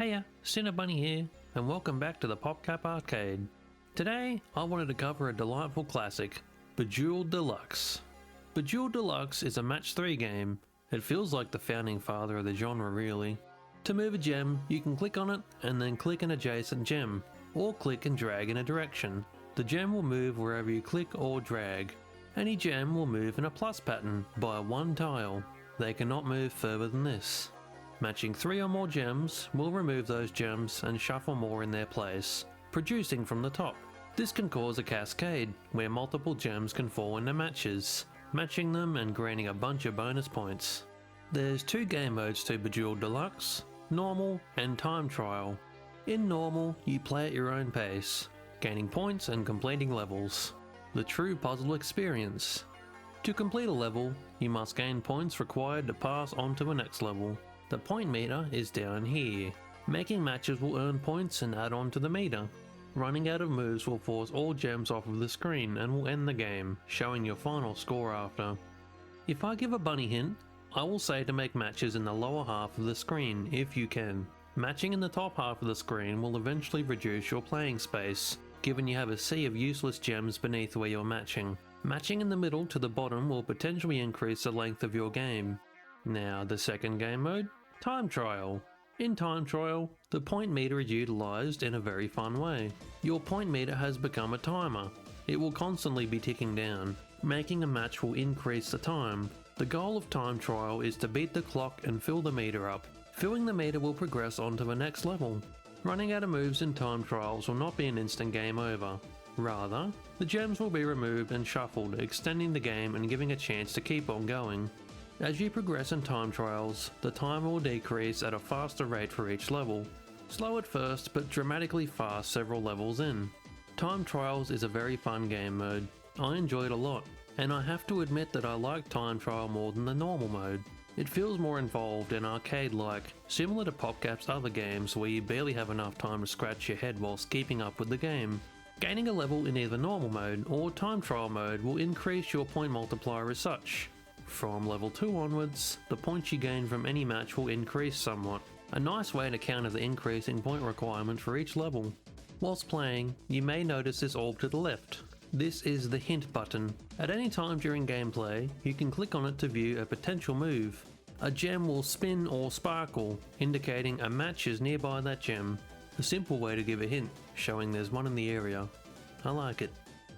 Heya, CinnaBunny here, and welcome back to the PopCap Arcade. Today, I wanted to cover a delightful classic, Bejeweled Deluxe. Bejeweled Deluxe is a match 3 game. It feels like the founding father of the genre really. To move a gem, you can click on it and then click an adjacent gem, or click and drag in a direction. The gem will move wherever you click or drag. Any gem will move in a plus pattern by one tile. They cannot move further than this. Matching 3 or more gems will remove those gems and shuffle more in their place, producing from the top. This can cause a cascade, where multiple gems can fall into matches, matching them and granting a bunch of bonus points. There's 2 game modes to Bejeweled Deluxe, Normal and Time Trial. In Normal, you play at your own pace, gaining points and completing levels. The true puzzle experience. To complete a level, you must gain points required to pass on to the next level. The point meter is down here. Making matches will earn points and add on to the meter. Running out of moves will force all gems off of the screen and will end the game, showing your final score after. If I give a bunny hint, I will say to make matches in the lower half of the screen if you can. Matching in the top half of the screen will eventually reduce your playing space, given you have a sea of useless gems beneath where you're matching. Matching in the middle to the bottom will potentially increase the length of your game. Now the second game mode, Time Trial. In Time Trial, the point meter is utilised in a very fun way. Your point meter has become a timer. It will constantly be ticking down. Making a match will increase the time. The goal of Time Trial is to beat the clock and fill the meter up. Filling the meter will progress on to the next level. Running out of moves in Time Trials will not be an instant game over. Rather, the gems will be removed and shuffled, extending the game and giving a chance to keep on going. As you progress in Time Trials, the time will decrease at a faster rate for each level. Slow at first, but dramatically fast several levels in. Time Trials is a very fun game mode. I enjoy it a lot, and I have to admit that I like Time Trial more than the normal mode. It feels more involved and arcade-like, similar to PopCap's other games where you barely have enough time to scratch your head whilst keeping up with the game. Gaining a level in either normal mode or Time Trial mode will increase your point multiplier as such. From level 2 onwards, the points you gain from any match will increase somewhat, a nice way to counter the increasing point requirement for each level. Whilst playing, you may notice this orb to the left. This is the hint button. At any time during gameplay, you can click on it to view a potential move. A gem will spin or sparkle, indicating a match is nearby that gem. A simple way to give a hint, showing there's one in the area. I like it.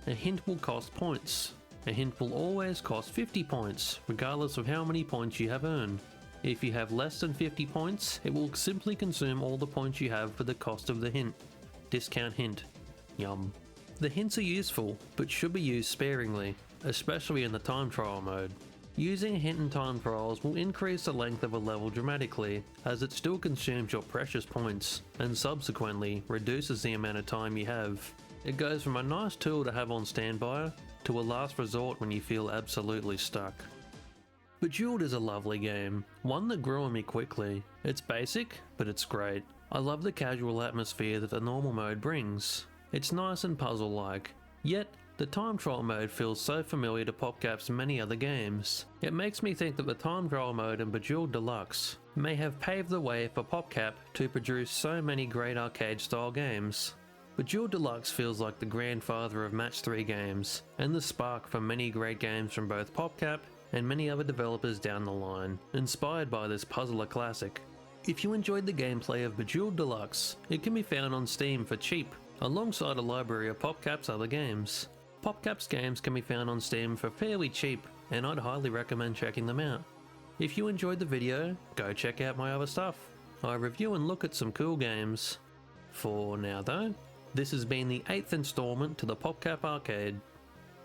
A hint will cost points. A hint will always cost 50 points, regardless of how many points you have earned. If you have less than 50 points, it will simply consume all the points you have for the cost of the hint. Discount hint. Yum. The hints are useful, but should be used sparingly, especially in the Time Trial mode. Using a hint in Time Trials will increase the length of a level dramatically, as it still consumes your precious points, and subsequently reduces the amount of time you have. It goes from a nice tool to have on standby, to a last resort when you feel absolutely stuck. Bejeweled is a lovely game, one that grew on me quickly. It's basic, but it's great. I love the casual atmosphere that the normal mode brings. It's nice and puzzle-like, yet the Time Trial mode feels so familiar to PopCap's many other games. It makes me think that the Time Trial mode in Bejeweled Deluxe may have paved the way for PopCap to produce so many great arcade-style games. Bejeweled Deluxe feels like the grandfather of match 3 games, and the spark for many great games from both PopCap and many other developers down the line, inspired by this puzzler classic. If you enjoyed the gameplay of Bejeweled Deluxe, it can be found on Steam for cheap, alongside a library of PopCap's other games. PopCap's games can be found on Steam for fairly cheap, and I'd highly recommend checking them out. If you enjoyed the video, go check out my other stuff. I review and look at some cool games. For now though, this has been the 8th installment to the PopCap Arcade.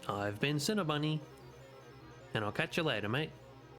I've been CinnaBunny, and I'll catch you later, mate.